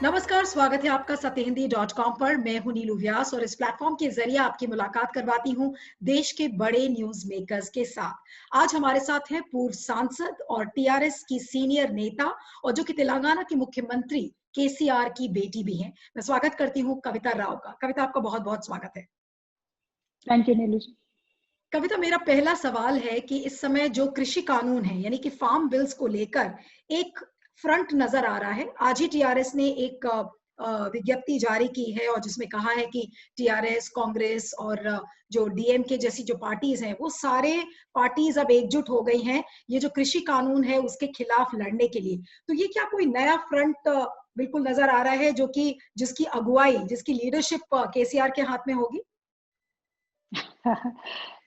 नमस्कार, स्वागत है आपका सत्यहिंदी.com पर। मैं हूं नीलू व्यास और इस प्लेटफॉर्म के जरिए आपकी मुलाकात करवाती हूं देश के बड़े न्यूज मेकर्स के साथ। आज हमारे साथ हैं पूर्व सांसद और टीआरएस की सीनियर नेता और जो कि तेलंगाना की मुख्यमंत्री केसीआर की बेटी भी हैं। मैं स्वागत करती हूं कविता राव का। कविता, आपका बहुत बहुत स्वागत है। थैंक यू नीलू जी। कविता, मेरा पहला सवाल है कि इस समय जो कृषि कानून है यानी कि फार्म बिल्स को लेकर एक फ्रंट नजर आ रहा है। आज ही टीआरएस ने एक विज्ञप्ति जारी की है और जिसमें कहा है कि टीआरएस, कांग्रेस और जो डीएमके जैसी जो पार्टीज हैं वो सारे पार्टीज अब एकजुट हो गई हैं ये जो कृषि कानून है उसके खिलाफ लड़ने के लिए। तो ये क्या कोई नया फ्रंट बिल्कुल नजर आ रहा है जो कि जिसकी अगुवाई, जिसकी लीडरशिप केसीआर के हाथ में होगी?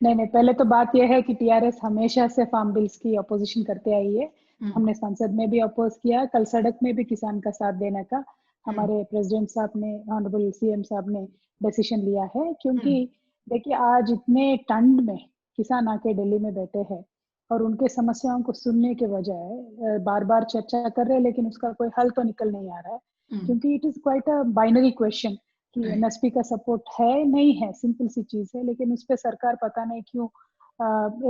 नहीं, पहले तो बात यह है कि टीआरएस हमेशा से फार्म बिल्स की अपोजिशन करते आई है। हमने संसद में भी अपोज किया, कल सड़क में भी किसान का साथ देने का हमारे प्रेसिडेंट साहब ने, ऑनरेबल सीएम साहब ने डिसीजन लिया है। क्योंकि देखिए, आज इतने ठंड में किसान आके दिल्ली में बैठे हैं और उनके समस्याओं को सुनने के बजाय बार बार चर्चा कर रहे हैं, लेकिन उसका कोई हल तो निकल नहीं आ रहा है। क्योंकि it is quite a binary question कि एमएसपी का सपोर्ट है नहीं है, सिंपल सी चीज है, लेकिन उस पर सरकार पता नहीं क्यों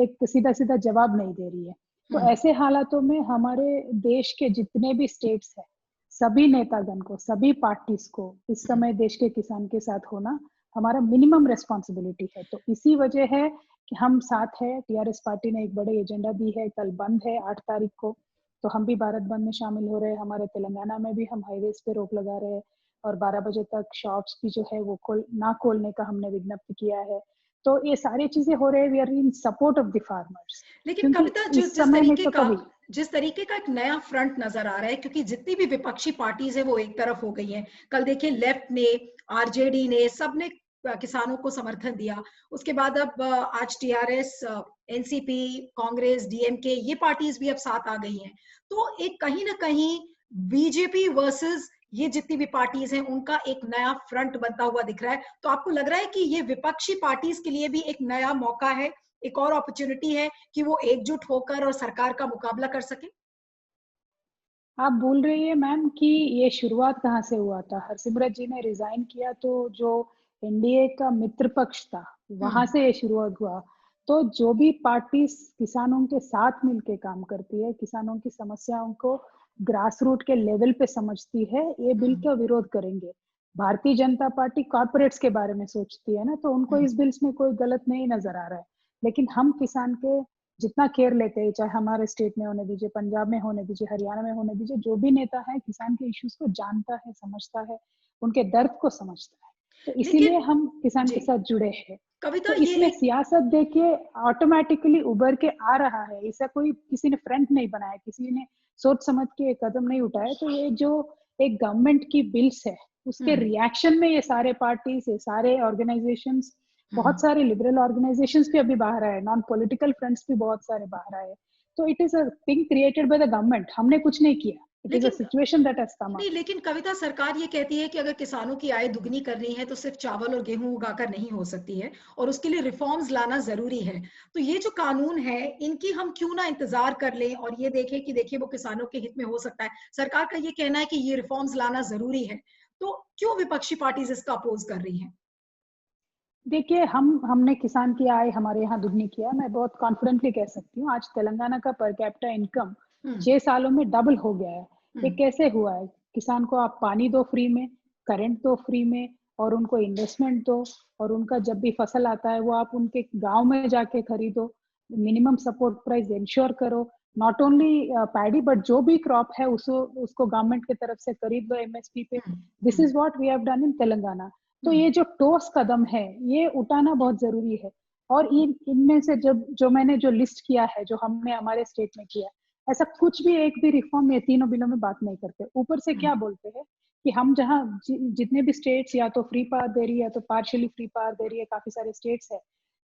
एक सीधा सीधा जवाब नहीं दे रही है। तो ऐसे हालातों में हमारे देश के जितने भी स्टेट्स हैं, सभी नेतागण को, सभी पार्टीज को इस समय देश के किसान के साथ होना हमारा मिनिमम रेस्पॉन्सिबिलिटी है। तो इसी वजह है कि हम साथ है। टीआरएस पार्टी ने एक बड़े एजेंडा दी है, कल बंद है 8 तारीख को, तो हम भी भारत बंद में शामिल हो रहे हैं। हमारे तेलंगाना में भी हम हाईवेज पे रोक लगा रहे हैं और 12 बजे तक शॉप्स भी जो है वो ना खोलने का हमने विज्ञप्ति किया है। तो ये सारी चीजें हो रहे हैं, we are in support of the farmers. लेकिन कविता, इस समय में तो कभी जिस तरीके का एक नया फ्रंट नजर आ रहा है, क्योंकि जितनी भी विपक्षी पार्टीज है वो एक तरफ हो गई हैं। कल देखिए, लेफ्ट ने, आरजेडी ने, सबने किसानों को समर्थन दिया। उसके बाद अब आज टीआरएस, एनसीपी, कांग्रेस, डीएमके, ये पार्टीज भी अब साथ आ गई हैं। तो एक कहीं ना कहीं बीजेपी वर्सेस ये जितनी भी पार्टीज हैं उनका एक नया फ्रंट बनता हुआ दिख रहा है। तो आपको लग रहा है कि ये विपक्षी पार्टीज के लिए भी एक नया मौका है, एक और अपॉर्चुनिटी है कि वो एकजुट होकर और सरकार का मुकाबला कर सके? आप बोल रही है मैम कि ये शुरुआत कहाँ से हुआ था? हरसिमरत जी ने रिजाइन किया तो जो एनडीए का मित्र पक्ष था वहां से ये शुरुआत हुआ। तो जो भी पार्टी किसानों के साथ मिलके काम करती है, किसानों की समस्याओं को ग्रास रूट के लेवल पे समझती है, ये बिल का विरोध करेंगे। भारतीय जनता पार्टी कॉर्पोरेट्स के बारे में सोचती है ना, तो उनको इस बिल्स में कोई गलत नहीं नजर आ रहा है। लेकिन हम किसान के जितना केयर लेते हैं, चाहे हमारे स्टेट में होने दीजिए, पंजाब में होने दीजिए, हरियाणा में होने दीजिए, जो भी नेता है किसान के इश्यूज को जानता है, समझता है, उनके दर्द को समझता है। तो इसीलिए लेकिन हम किसान के जी साथ जुड़े हैं। कविता, तो ये इसमें एक सियासत देखिए ऑटोमेटिकली उभर के आ रहा है। ऐसा कोई किसी ने फ्रंट नहीं बनाया, किसी ने सोच समझ के कदम नहीं उठाया। तो ये जो एक गवर्नमेंट की बिल्स है उसके रिएक्शन में ये सारे पार्टीज, ये सारे ऑर्गेनाइजेशंस, बहुत सारे लिबरल ऑर्गेनाइजेशंस भी अभी बाहर आए, नॉन पॉलिटिकल फ्रंट्स भी बहुत सारे बाहर आए। तो it is a thing created by the government, हमने कुछ नहीं किया। इट इज अ लेकिन situation that has come up. नहीं, लेकिन कविता, सरकार ये कहती है कि अगर किसानों की आय दुगनी करनी है तो सिर्फ चावल और गेहूं उगाकर नहीं हो सकती है और उसके लिए रिफॉर्म्स लाना जरूरी है। तो ये जो कानून है इनकी हम क्यों ना इंतजार कर लें और ये देखें कि देखिए वो किसानों के हित में हो सकता है। सरकार का ये कहना है कि ये रिफॉर्म्स लाना जरूरी है, तो क्यों विपक्षी पार्टीज इसका अपोज कर रही हैं? देखिए, हमने किसान की आय हमारे यहाँ दुगनी किया। मैं बहुत कॉन्फिडेंटली कह सकती हूँ, आज तेलंगाना का पर कैपिटा इनकम हम्म 6 सालों में डबल हो गया है। ये हम्म कैसे हुआ है? किसान को आप पानी दो फ्री में, करंट दो फ्री में, और उनको इन्वेस्टमेंट दो, और उनका जब भी फसल आता है वो आप उनके गांव में जाके खरीदो, मिनिमम सपोर्ट प्राइस इंश्योर करो। नॉट ओनली पैडी बट जो भी क्रॉप है उसको गवर्नमेंट की तरफ से खरीद लो एमएसपी पे। This is what we have done in Telangana. तो ये जो ठोस कदम है ये उठाना बहुत जरूरी है। और इनमें से जब जो मैंने जो लिस्ट किया है, जो हमने हमारे स्टेट में किया, ऐसा कुछ भी एक भी रिफॉर्म ये तीनों बिलों में बात नहीं करते। ऊपर से क्या बोलते हैं कि हम जहाँ जितने भी स्टेट्स या तो फ्री पावर दे रही है या तो पार्शियली फ्री पावर दे रही है, काफी सारे स्टेट्स है।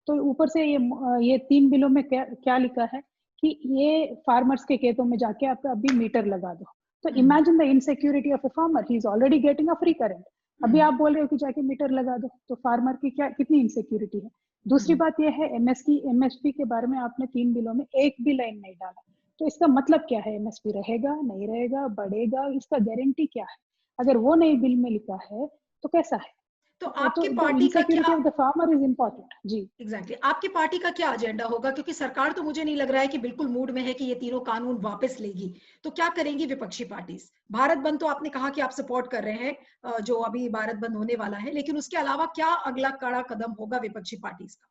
तो ऊपर से ये 3 बिलों में क्या लिखा है कि ये फार्मर्स के खेतों में जाके आप अभी मीटर लगा दो। तो imagine the insecurity of a farmer, he is already getting a free current. अभी आप बोल रहे हो कि जाके मीटर लगा दो, तो फार्मर की क्या कितनी इनसिक्योरिटी है। दूसरी बात यह है, एमएसपी के बारे में आपने 3 बिलों में एक भी लाइन नहीं डाला। तो इसका मतलब क्या है? एमएसपी रहेगा नहीं रहेगा, बढ़ेगा, इसका गारंटी क्या है? अगर वो नहीं बिल में लिखा है तो कैसा है? तो तो आपकी द पार्टी का इनसिक्योरिटी क्या, of the farmer is important जी। एग्जैक्टली आपकी पार्टी का क्या एजेंडा होगा, क्योंकि सरकार तो मुझे नहीं लग रहा है कि बिल्कुल मूड में है कि ये तीनों कानून वापस लेगी। तो क्या करेंगी विपक्षी पार्टी? भारत बंद तो आपने कहा कि आप सपोर्ट कर रहे हैं, जो अभी भारत बंद होने वाला है, लेकिन उसके अलावा क्या अगला कड़ा कदम होगा विपक्षी पार्टी का?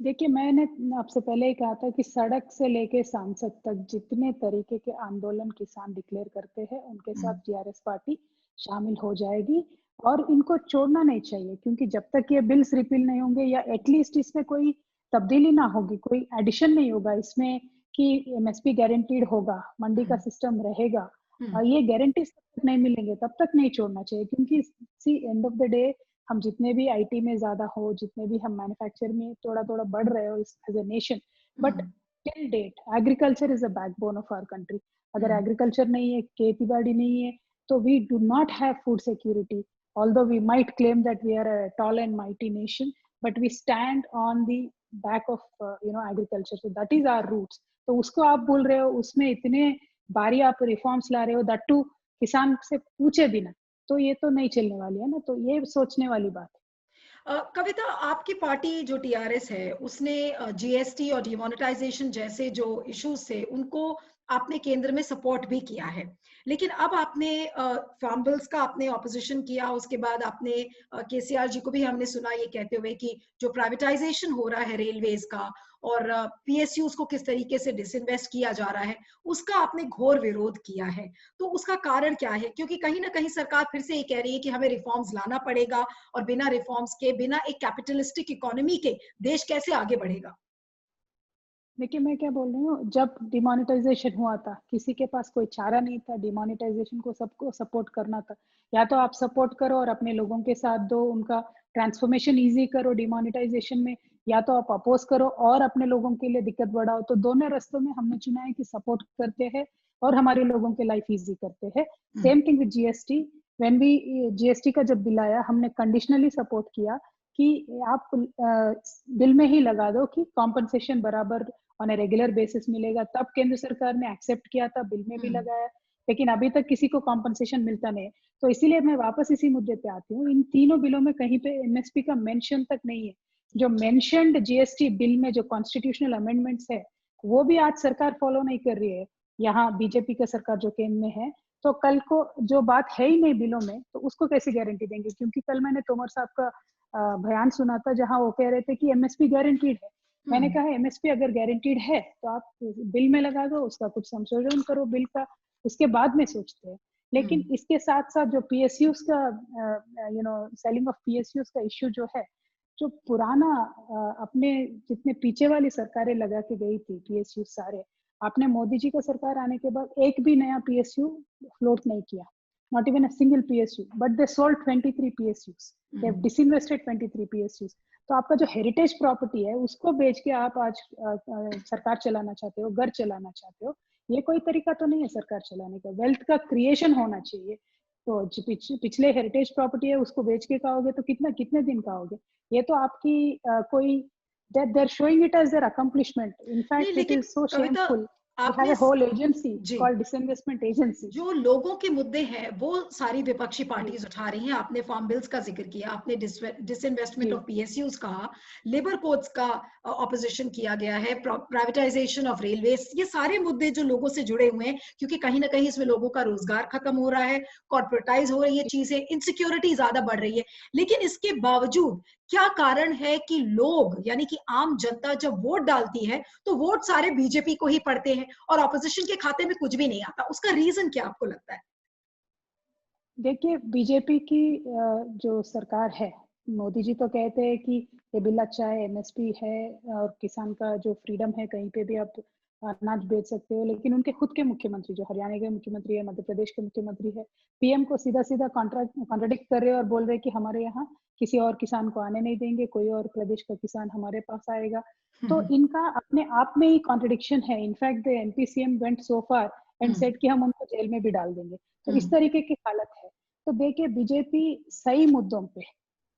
देखिए, मैंने आपसे पहले ही कहा था कि सड़क से लेके सांसद तक जितने तरीके के आंदोलन किसान डिक्लेयर करते हैं उनके साथ टीआरएस पार्टी शामिल हो जाएगी। और इनको छोड़ना नहीं चाहिए, क्योंकि जब तक ये बिल्स रिपील नहीं होंगे या एटलीस्ट इसमें कोई तब्दीली ना होगी, कोई एडिशन नहीं होगा इसमें कि एमएसपी गारंटीड होगा, मंडी का सिस्टम रहेगा, ये गारंटी तक नहीं मिलेंगे तब तक नहीं छोड़ना चाहिए। क्योंकि सी एंड ऑफ द डे हम जितने भी आईटी में ज्यादा हो, जितने भी हम मैन्युफैक्चर में थोड़ा थोड़ा बढ़ रहे हो as a nation, but till date agriculture is a backbone of our country. अगर एग्रीकल्चर नहीं है, खेती बाड़ी नहीं है, तो we do not have food security. although we might claim that we are a tall and mighty nation, but we stand on the back of agriculture, so that is our roots। तो उसको आप बोल रहे हो, उसमें इतने बारी आप रिफॉर्म्स ला रहे हो, दैट टू किसान से पूछे बिना, तो ये तो नहीं चलने वाली है ना। तो ये सोचने वाली बात है। कविता, आपकी पार्टी जो टीआरएस है उसने जीएसटी और डिमोनेटाइजेशन जैसे जो इश्यूज थे उनको आपने केंद्र में सपोर्ट भी किया है, लेकिन अब आपने फार्म बिल्स का आपने ऑपोजिशन किया, उसके बाद आपने केसीआर जी को भी हमने सुना ये कहते हुए कि जो प्राइवेटाइजेशन हो रहा है रेलवेज का और पीएसयूज को किस तरीके से डिसइन्वेस्ट किया जा रहा है, उसका आपने घोर विरोध किया है। तो उसका कारण क्या है? क्योंकि कहीं ना कहीं सरकार फिर से ये कह रही है कि हमें रिफॉर्म्स लाना पड़ेगा और बिना रिफॉर्म्स के, बिना एक कैपिटलिस्टिक इकोनॉमी के देश कैसे आगे बढ़ेगा? देखिए, मैं क्या बोल रही हूँ, जब डिमोनेटाइजेशन हुआ था किसी के पास कोई चारा नहीं था, डिमोनेटाइजेशन को सबको सपोर्ट करना था। या तो आप सपोर्ट करो और अपने लोगों के साथ दो, उनका ट्रांसफॉर्मेशन इजी करो डिमोनेटाइजेशन में, या तो आप अपोज करो और अपने लोगों के लिए दिक्कत बढ़ाओ। तो दोनों रास्तों में हमने चुना है कि सपोर्ट करते हैं और हमारे लोगों के लाइफ इजी करते हैं। Same thing with GST. When we GST का जब बिल आया, हमने कंडीशनली सपोर्ट किया कि आप बिल में ही लगा दो कि कॉम्पनसेशन बराबर ऑन ए रेगुलर बेसिस मिलेगा। तब केंद्र सरकार ने एक्सेप्ट किया था, बिल में भी लगाया, लेकिन अभी तक किसी को कॉम्पनसेशन मिलता नहीं है। तो इसीलिए मैं वापस इसी मुद्दे पे आती हूँ, इन तीनों बिलों में कहीं पे एमएसपी का मेंशन तक नहीं है। जो मेंशनड जीएसटी बिल में जो कॉन्स्टिट्यूशनल अमेंडमेंट्स है, वो भी आज सरकार फॉलो नहीं कर रही है। यहाँ बीजेपी का सरकार जो केंद्र में है, तो कल को जो बात है ही नहीं बिलों में, तो उसको कैसे गारंटी देंगे? क्योंकि कल मैंने तोमर साहब का बयान सुना था, जहां वो कह रहे थे कि एमएसपी गारंटीड है। मैंने कहा एमएसपी अगर गारंटीड है तो आप बिल में लगा दो, उसका कुछ संशोधन करो बिल का, उसके बाद में सोचते हैं। लेकिन इसके साथ साथ जो पीएसयूज का सेलिंग ऑफ पीएसयूज का इश्यू जो है, जो पुराना अपने जितने पीछे वाली सरकारें लगा के गई थी पीएसयू सारे, आपने मोदी जी का सरकार आने के बाद एक भी नया पीएसयू फ्लोट नहीं किया, not even a single PSU, but they sold 23 PSUs. They have disinvested 23 PSUs. तो आपका जो हेरिटेज प्रॉपर्टी है उसको बेच के आप आज सरकार चलाना चाहते हो, घर चलाना चाहते हो, ये कोई तरीका तो नहीं है सरकार चलाने का। वेल्थ का क्रिएशन होना चाहिए। तो पिछले हेरिटेज प्रॉपर्टी है उसको बेच के खाओगे तो कितने दिन खाओगे? ये तो आपकी कोई that they're showing it as their accomplishment. In fact, it is so shameful. We have a whole agency called Disinvestment Agency. जो लोगों के मुद्दे हैं वो सारी विपक्षी पार्टीज उठा रही हैं। आपने फार्म बिल्स का जिक्र किया, आपने डिसइन्वेस्टमेंट ऑफ पीएसयूज कहा, लेबर कोड्स का ऑपोजिशन किया गया है, प्राइवेटाइजेशन ऑफ रेलवेज, ये सारे मुद्दे जो लोगों से जुड़े हुए हैं, क्योंकि कहीं ना कहीं इसमें लोगों का रोजगार खत्म हो रहा है, कॉर्पोरेटाइज हो रही है चीजें, इनसिक्योरिटी ज्यादा बढ़ रही है। लेकिन इसके बावजूद क्या कारण है कि लोग, यानी कि आम जनता जब वोट डालती है तो वोट सारे बीजेपी को ही पड़ते हैं और ऑपोजिशन के खाते में कुछ भी नहीं आता? उसका रीजन क्या आपको लगता है? देखिए, बीजेपी की जो सरकार है, मोदी जी तो कहते हैं कि ये बिल अच्छा है, एमएसपी है और किसान का जो फ्रीडम है, कहीं पे भी आप अनाज बेच सकते हो। लेकिन उनके खुद के मुख्यमंत्री, जो हरियाणा के मुख्यमंत्री है, मध्य प्रदेश के मुख्यमंत्री है, पीएम को सीधा सीधा कॉन्ट्राडिक्ट कर रहे हैं और बोल रहे हैं कि हमारे यहाँ किसी और किसान को आने नहीं देंगे, कोई और प्रदेश का किसान हमारे पास आएगा। तो इनका अपने आप में ही कॉन्ट्रडिक्शन है। In fact the MP CM went so far and said कि हम उनको जेल में भी डाल देंगे। तो इस तरीके की हालत है। तो देखिए, बीजेपी सही मुद्दों पे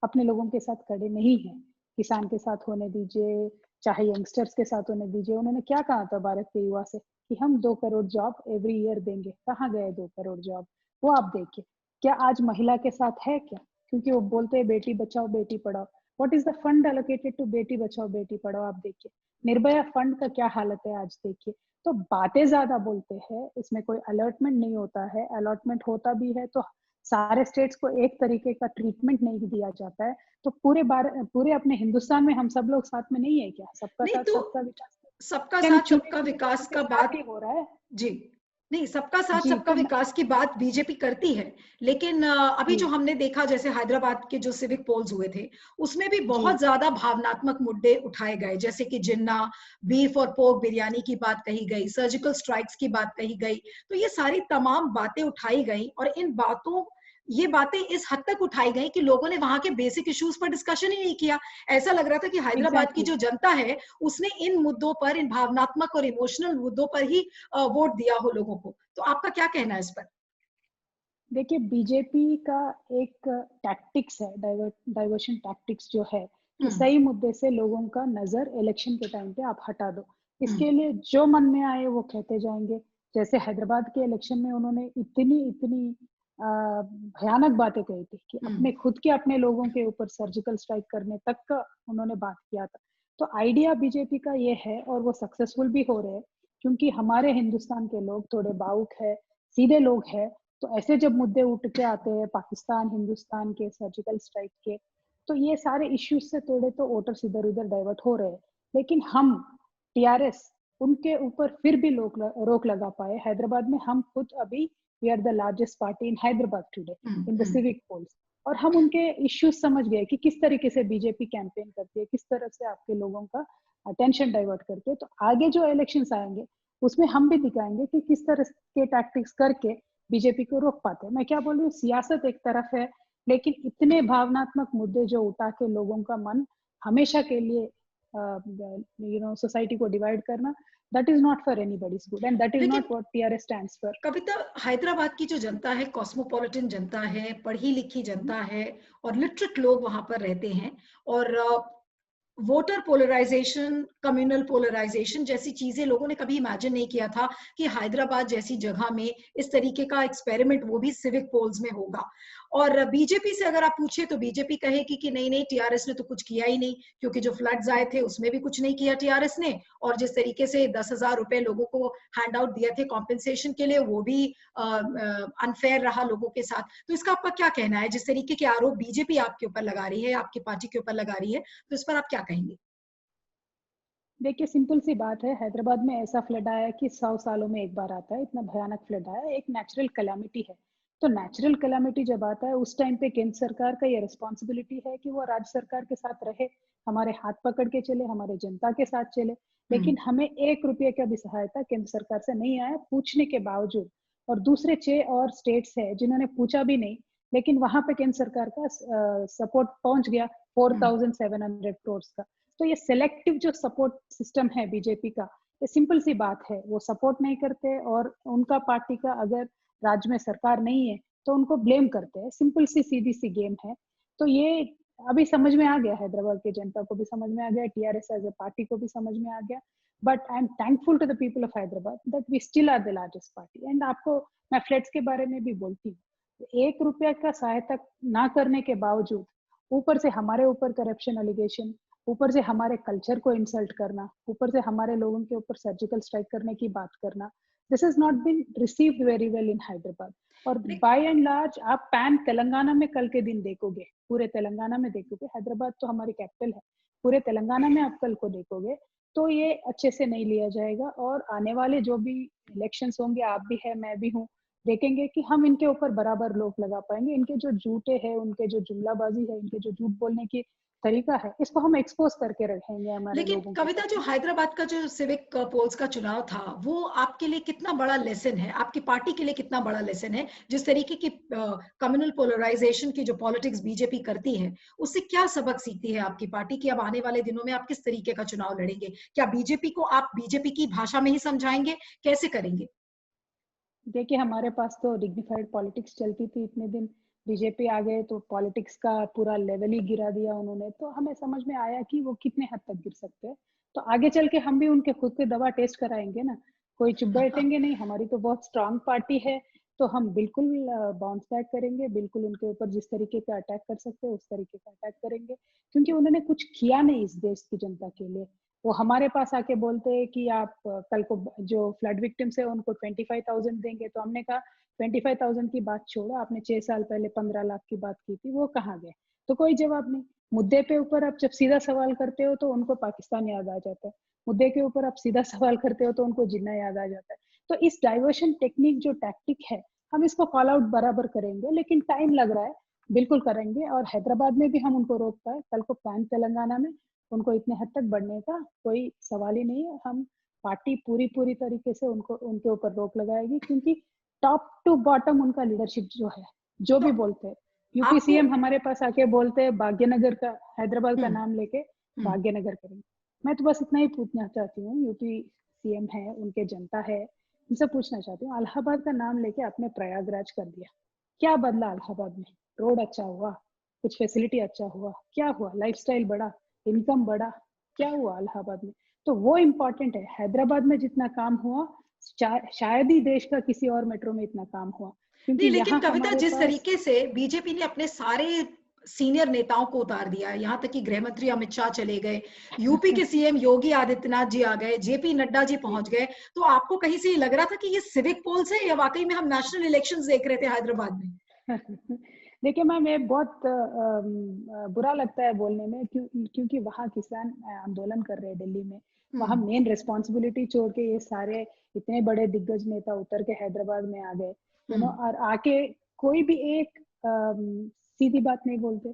अपने लोगों के साथ खड़े नहीं है। किसान के साथ होने दीजिए, चाहे यंगस्टर्स के साथ होने दीजिए। उन्होंने क्या कहा था भारत के युवा से कि हम 2 करोड़ जॉब एवरी ईयर देंगे। कहाँ गए 2 करोड़ जॉब? वो आप देखिए, क्या आज महिला के साथ है क्या? क्योंकि वो बोलते हैं बेटी बचाओ बेटी पढ़ाओ। What is the fund allocated to बेटी बचाओ बेटी पढ़ाओ? आप देखिए, निर्भया फंड का क्या हालत है आज देखिए। तो बातें ज्यादा बोलते हैं, इसमें कोई अलॉटमेंट नहीं होता है। अलॉटमेंट होता भी है तो सारे स्टेट्स को एक तरीके का ट्रीटमेंट नहीं दिया जाता है। तो पूरे अपने हिंदुस्तान में हम सब लोग साथ में नहीं है क्या? सबका नहीं साथ तो सबका विकास, सबका क्या हम साथ चुने सबका हुए लोगों विकास के का साथ बात, ही हो रहा है? जी, नहीं सबका साथ जी सबका तो विकास की बात बीजेपी करती है, लेकिन अभी जो जी हमने देखा जैसे हैदराबाद के जो सिविक पोल्स हुए थे उसमें भी जी बहुत ज्यादा भावनात्मक मुद्दे उठाए गए, जैसे कि जिन्ना बीफ और पोर्क बिरयानी की बात कही गई, सर्जिकल स्ट्राइक्स की बात कही गई। तो ये सारी तमाम बातें उठाई गई और ये बातें इस हद तक उठाई गई कि लोगों ने वहां के बेसिक इश्यूज पर डिस्कशन ही नहीं किया। ऐसा लग रहा था कि हैदराबाद की एग्जैक्टली। जो जनता है उसने इन मुद्दों पर, इन भावनात्मक और इमोशनल मुद्दों पर ही वोट दिया हो लोगों को। तो आपका क्या कहना है इस पर? देखिए, बीजेपी का एक टैक्टिक्स है, डाइवर्शन टैक्टिक्स जो है, कि हम्म। सही मुद्दे से लोगों का नजर इलेक्शन के टाइम पे आप हटा दो। हम्म। इसके लिए जो मन में आए वो कहते जाएंगे। जैसे हैदराबाद के इलेक्शन में उन्होंने इतनी इतनी भयानक बातें कही थी कि हम्म। अपने लोगों के ऊपर सर्जिकल स्ट्राइक करने तक का उन्होंने बात किया था। तो आइडिया बीजेपी का ये है और वो सक्सेसफुल भी हो रहे हैं, क्योंकि हमारे हिंदुस्तान के लोग थोड़े भावुक है, सीधे लोग हैं। तो ऐसे जब मुद्दे उठ के आते हैं पाकिस्तान हिंदुस्तान के सर्जिकल स्ट्राइक के, तो ये सारे इश्यूज से थोड़े तो वोटर्स इधर उधर डाइवर्ट हो रहे हैं। लेकिन हम टीआरएस उनके ऊपर फिर भी रोक लगा पाए। हैदराबाद में हम खुद अभी we are the largest party in Hyderabad today in the hmm. Civic polls. और हम उनके इश्यूज समझ गए कि किस तरीके से बीजेपी कैंपेन करती है, किस तरह से आपके लोगों का अटेंशन डाइवर्ट करती है। तो आगे जो इलेक्शंस आएंगे उसमें हम भी दिखाएंगे कि किस तरह के टैक्टिक्स करके बीजेपी को रोक पाते हैं। मैं क्या बोल रही हूँ, सियासत एक तरफ है, लेकिन इतने भावनात्मक मुद्दे जो उठा के लोगों का मन हमेशा के लिए सोसाइटी को डिवाइड करना, that is not for anybody's good and that is लेकिन not what TRS stands for. Kavitha, Hyderabad की जो जनता है कॉस्मोपॉलिटन जनता है, पढ़ी लिखी जनता है और लिटरेट लोग वहां पर रहते हैं। और वोटर पोलराइजेशन, कम्युनल पोलराइजेशन जैसी चीजें लोगों ने कभी इमेजिन नहीं किया था कि हैदराबाद जैसी जगह में इस तरीके का एक्सपेरिमेंट वो भी सिविक पोल्स में होगा। और बीजेपी से अगर आप पूछे तो बीजेपी कहेगी कि नहीं नहीं, टीआरएस ने तो कुछ किया ही नहीं, क्योंकि जो फ्लड्स आए थे उसमें भी कुछ नहीं किया टीआरएस ने। और जिस तरीके से 10,000 रुपए लोगों को हैंड आउट दिए थे कॉम्पेंसेशन के लिए, वो भी अनफेयर रहा लोगों के साथ। तो इसका आपका क्या कहना है? जिस तरीके के आरोप बीजेपी आपके ऊपर लगा रही है, आपकी पार्टी के ऊपर लगा रही है, तो इस पर आप क्या कहेंगे? देखिए, सिंपल सी बात है, हैदराबाद में ऐसा फ्लड आया कि 100 सालों में एक बार आता है। इतना भयानक फ्लड आया, एक नेचुरल कैलामिटी है। तो नेचुरल कैलामिटी जब आता है उस टाइम पे केंद्र सरकार का ये रिस्पॉन्सिबिलिटी है कि वो राज्य सरकार के साथ रहे, हमारे हाथ पकड़ के चले, हमारे जनता के साथ चले। लेकिन हमें 1 रुपये का भी सहायता केंद्र सरकार से नहीं आया, पूछने के बावजूद। और दूसरे 6 और स्टेट्स है जिन्होंने पूछा भी नहीं, लेकिन वहां पे केंद्र सरकार का सपोर्ट पहुंच गया 4,700 करोड़ का। तो ये सिलेक्टिव जो सपोर्ट सिस्टम है बीजेपी का, ये सिंपल सी बात है, वो सपोर्ट नहीं करते और उनका पार्टी का अगर राज्य में सरकार नहीं है तो उनको ब्लेम करते हैं। सिंपल सी सीधी सी गेम है। तो ये अभी समझ में आ गया, हैदराबाद की जनता को भी समझ में आ गया, टीआरएस एज ए पार्टी को भी समझ में आ गया। But I am thankful to the people of Hyderabad that we still are the largest party. And आपको मैं फ्लड्स के बारे में भी बोलती हूँ, 1 रुपया का सहायता ना करने के बावजूद ऊपर से हमारे ऊपर करप्शन एलिगेशन, ऊपर से हमारे कल्चर को इंसल्ट करना, ऊपर से हमारे लोगों के ऊपर सर्जिकल स्ट्राइक करने की बात करना, this is not been received very well in Hyderabad. और बाय एंड लार्ज आप पैन तेलंगाना में कल के दिन देखोगे, पूरे तेलंगाना में देखोगे, हैदराबाद तो हमारी कैपिटल है, पूरे तेलंगाना में आप कल को देखोगे तो ये अच्छे से नहीं लिया जाएगा। और आने वाले जो भी इलेक्शंस होंगे, आप भी है मैं भी हूँ, देखेंगे कि हम इनके ऊपर बराबर लोग लगा पाएंगे। इनके जो झूठे हैं, उनके जो जुमलाबाजी है, इनके जो झूठ बोलने की तरीका है, इसको हम एक्सपोज करके रखेंगे हमारे लेकिन लोगों के कविता, जो सामने। हैदराबाद का जो सिविक पोल्स का चुनाव था, वो आपके लिए कितना बड़ा लेसन है, आपकी पार्टी के लिए कितना बड़ा लेसन है? जिस तरीके की कम्युनल पोलराइजेशन की जो पॉलिटिक्स बीजेपी करती है, उससे क्या सबक सीखती है आपकी पार्टी की? अब आने वाले दिनों में आप किस तरीके का चुनाव लड़ेंगे? क्या बीजेपी को आप बीजेपी की भाषा में ही समझाएंगे? कैसे करेंगे? देखिए, हमारे पास तो डिग्निफाइड पॉलिटिक्स चलती थी इतने दिन, बीजेपी आ गए तो पॉलिटिक्स का पूरा लेवल ही गिरा दिया उन्होंने। तो हमें समझ में आया कि वो कितने हद तक गिर सकते हैं। तो आगे चल के हम भी उनके खुद के दवा टेस्ट कराएंगे ना, कोई चुप बैठेंगे नहीं। हमारी तो बहुत स्ट्रांग पार्टी है, तो हम बिल्कुल बाउंस बैक करेंगे, बिल्कुल उनके ऊपर जिस तरीके का अटैक कर सकते हैं उस तरीके का अटैक करेंगे, क्योंकि उन्होंने कुछ किया नहीं इस देश की जनता के लिए। वो हमारे पास आके बोलते हैं कि आप कल को जो फ्लड विक्टिम्स है उनको 25,000 देंगे, तो हमने कहा 25,000 की बात छोड़ो, आपने 6 साल पहले 15 लाख की बात की थी, वो कहाँ गए? तो कोई जवाब नहीं। मुद्दे पे ऊपर आप जब सीधा सवाल करते हो तो उनको पाकिस्तान याद आ जाता है, मुद्दे के ऊपर आप सीधा सवाल करते हो तो उनको जिन्ना याद आ जाता है। तो इस डाइवर्शन टेक्निक जो टैक्टिक है, हम इसको कॉल आउट बराबर करेंगे, लेकिन टाइम लग रहा है, बिल्कुल करेंगे। और हैदराबाद में भी हम उनको रोक पाए, कल को पैन तेलंगाना में उनको इतने हद तक बढ़ने का कोई सवाल ही नहीं है। हम पार्टी पूरी तरीके से उनको उनके ऊपर रोक लगाएगी, क्योंकि टॉप टू बॉटम उनका लीडरशिप जो है, जो तो भी बोलते हैं, यूपी आपको सीएम हमारे पास आके बोलते हैं भाग्यनगर का, हैदराबाद का हम्म नाम लेके हम्म भाग्यनगर करेंगे। मैं तो बस इतना ही पूछना चाहती हूँ, यूपी सीएम है, उनके जनता है, उनसे पूछना चाहती हूँ, इलाहाबाद का नाम लेके आपने प्रयागराज कर दिया, क्या बदला इलाहाबाद में? रोड अच्छा हुआ, कुछ फैसिलिटी अच्छा हुआ, क्या हुआ? लाइफस्टाइल बढ़ा, इनकम बढ़ा, क्या हुआ इलाहाबाद में? तो वो इम्पोर्टेंट है। हैदराबाद में जितना काम हुआ शायद ही देश का किसी और मेट्रो में इतना काम हुआ, क्योंकि नहीं, लेकिन यहाँ कविता, हमारे जिस पास तरीके से बीजेपी ने अपने सारे सीनियर नेताओं को उतार दिया, यहाँ तक कि गृह मंत्री अमित शाह चले गए, यूपी के सीएम योगी आदित्यनाथ जी आ गए, जेपी नड्डा जी पहुंच गए, तो आपको कहीं से ये लग रहा था कि ये सिविक पोल्स है या वाकई में हम नेशनल इलेक्शंस देख रहे थे हैदराबाद में? देखिए मैम, ये बहुत बुरा लगता है बोलने में, क्योंकि वहाँ किसान आंदोलन कर रहे हैं दिल्ली में, वहाँ हम्म मेन रिस्पॉन्सिबिलिटी छोड़ के ये सारे इतने बड़े दिग्गज नेता उतर के हैदराबाद में आ गए, हम्म और आके कोई भी एक सीधी बात नहीं बोलते,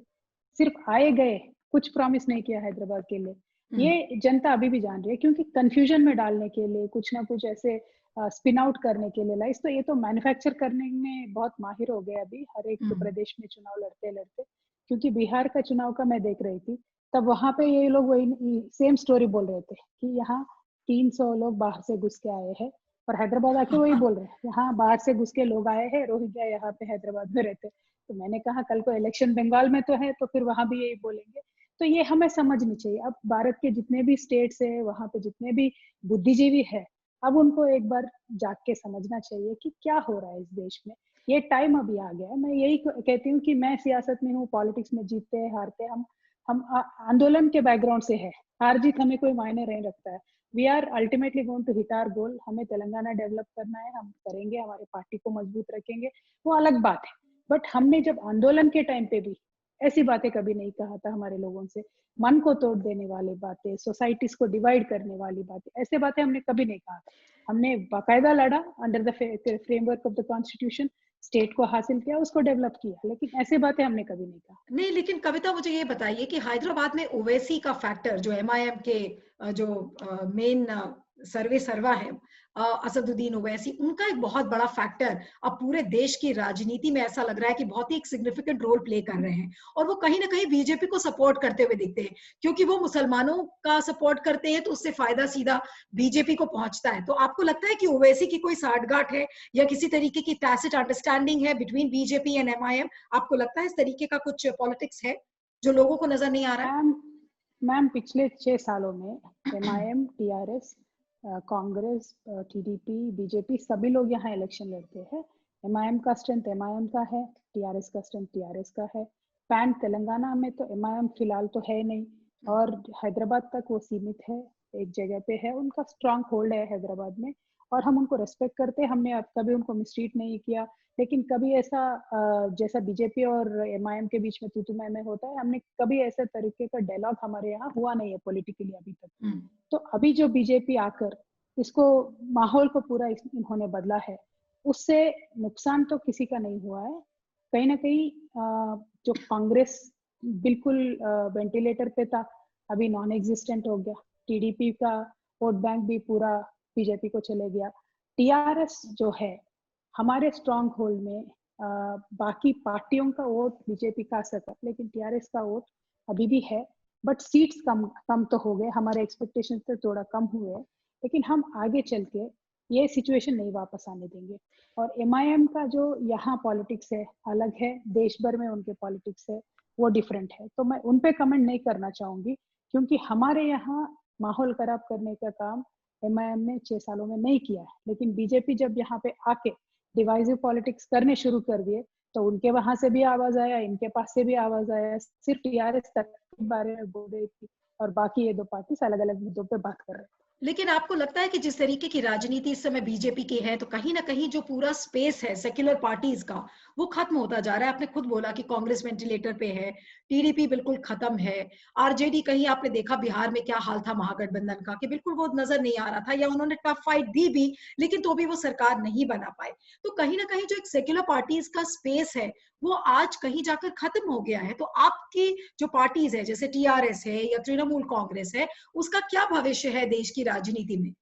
सिर्फ आए गए, कुछ प्रॉमिस नहीं किया हैदराबाद के लिए। हम्म ये जनता अभी भी जान रही है, क्योंकि कंफ्यूजन में डालने के लिए कुछ ना कुछ ऐसे स्पिन आउट करने के लिए लाइस, तो ये तो मैन्युफैक्चर करने में बहुत माहिर हो गए अभी हर एक हम्म प्रदेश में चुनाव लड़ते लड़ते। क्योंकि बिहार का चुनाव का मैं देख रही थी, तब वहां पे ये लोग वही सेम स्टोरी बोल रहे थे कि यहाँ 300 लोग बाहर से घुस के आए हैं, और हैदराबाद आके वही बोल रहे हैं यहाँ बाहर से घुस के लोग आए हैं, रोहिंग्या यहाँ पे हैदराबाद में रहते। तो मैंने कहा कल को इलेक्शन बंगाल में तो है, तो फिर वहां भी यही बोलेंगे। तो ये हमें समझनी चाहिए। अब भारत के जितने भी स्टेट्स है, वहां पे जितने भी बुद्धिजीवी है, अब उनको एक बार जाग के समझना चाहिए कि क्या हो रहा है इस देश में। ये टाइम अभी आ गया है। मैं यही कहती हूँ कि मैं सियासत में हूँ, पॉलिटिक्स में जीतते हैं हारते हैं, हम आंदोलन के बैकग्राउंड से है, हार जीत हमें कोई मायने नहीं रखता है। We are ultimately going to hit our goal. हमें तेलंगाना डेवलप करना है, हम करेंगे, हमारे पार्टी को मजबूत रखेंगे, वो अलग बात है। बट हमने जब आंदोलन के टाइम पे भी ऐसी बातें कभी नहीं कहा था हमारे लोगों से, मन को तोड़ देने वाली बातें, सोसाइटीज को डिवाइड करने वाली बातें, ऐसे बातें हमने कभी नहीं कहा था। हमने बाकायदा लड़ा under the framework of the constitution, state को हासिल किया, उसको डेवलप किया, लेकिन ऐसे बातें हमने कभी नहीं कहा। नहीं, लेकिन कविता, मुझे ये बताइए कि हैदराबाद में ओवैसी का फैक्टर, जो एमआईएम के जो मेन सर्वे सर्वा है, असदुद्दीन ओवैसी, उनका एक बहुत बड़ा फैक्टर अब पूरे देश की राजनीति में ऐसा लग रहा है कि बहुत ही एक सिग्निफिकेंट रोल प्ले कर रहे हैं, और वो कहीं ना कहीं बीजेपी को सपोर्ट करते हुए दिखते हैं, क्योंकि वो मुसलमानों का सपोर्ट करते हैं तो उससे फायदा सीधा बीजेपी को पहुंचता है। तो आपको लगता है कि ओवैसी की कोई साठगांठ है या किसी तरीके की टैसिट अंडरस्टैंडिंग है बिटवीन बीजेपी एंड एमआईएम? आपको लगता है इस तरीके का कुछ पॉलिटिक्स है जो लोगों को नजर नहीं आ रहा है? मैम मैम पिछले 6 सालों में MIM, TRS, Congress, TDP, BJP, सभी लोग यहाँ इलेक्शन लड़ते हैं। एमआईएम का स्ट्रेंथ एमआईएम का है, टीआरएस का स्ट्रेंथ टीआरएस का है। पैन तेलंगाना में तो एमआईएम फिलहाल तो है नहीं, और हैदराबाद तक वो सीमित है, एक जगह पे है, उनका स्ट्रांग होल्ड है हैदराबाद में, और हम उनको रेस्पेक्ट करते हैं। हमने अब कभी उनको मिसट्रीट नहीं किया, लेकिन कभी ऐसा जैसा बीजेपी और एमआईएम के बीच में तू मैं होता है, हमने कभी ऐसे तरीके का डायलॉग हमारे यहाँ हुआ नहीं है पॉलिटिकली अभी तक। हम्म तो अभी जो बीजेपी आकर इसको माहौल को पूरा इन्होंने बदला है, उससे नुकसान तो किसी का नहीं हुआ है। कहीं ना कहीं जो कांग्रेस बिल्कुल वेंटिलेटर पे था, अभी नॉन एग्जिस्टेंट हो गया। टीडीपी का वोट बैंक भी पूरा बीजेपी को चले गया। टीआरएस जो है हमारे स्ट्रॉन्ग होल्ड में, बाकी पार्टियों का वोट बीजेपी का सका, लेकिन टीआरएस का वोट अभी भी है। बट सीट्स कम कम तो हो गए, हमारे एक्सपेक्टेशन से थोड़ा कम हुए, लेकिन हम आगे चल के ये सिचुएशन नहीं वापस आने देंगे। और एमआईएम का जो यहाँ पॉलिटिक्स है अलग है, देश भर में उनके पॉलिटिक्स है वो डिफरेंट है, तो मैं उन पे कमेंट नहीं करना चाहूंगी, क्योंकि हमारे यहाँ माहौल खराब करने का काम एमआईएम ने 6 सालों में नहीं किया है। लेकिन बीजेपी जब यहाँ पे आके डिवाइसिव पॉलिटिक्स करने शुरू कर दिए, तो उनके वहां से भी आवाज आया, इनके पास से भी आवाज आया, सिर्फ टीआरएस तक के बारे में बोल रही थी और बाकी ये दो पार्टी अलग अलग मुद्दों पे बात कर रहे थे। लेकिन आपको लगता है कि जिस तरीके की राजनीति इस समय बीजेपी की है, तो कहीं ना कहीं जो पूरा स्पेस है सेक्युलर पार्टीज का, वो खत्म होता जा रहा है? आपने खुद बोला कि कांग्रेस वेंटिलेटर पे है, टीडीपी बिल्कुल खत्म है, आरजेडी, कहीं आपने देखा बिहार में क्या हाल था महागठबंधन का, कि बिल्कुल वो नजर नहीं आ रहा था, या उन्होंने टफ फाइट दी भी, लेकिन तो भी वो सरकार नहीं बना पाए। तो कहीं ना कहीं जो एक सेक्युलर पार्टीज का स्पेस है, वो आज कहीं जाकर खत्म हो गया है। तो आपकी जो पार्टीज है, जैसे टीआरएस है या तृणमूल कांग्रेस है, उसका क्या भविष्य है देश की राजनीति में?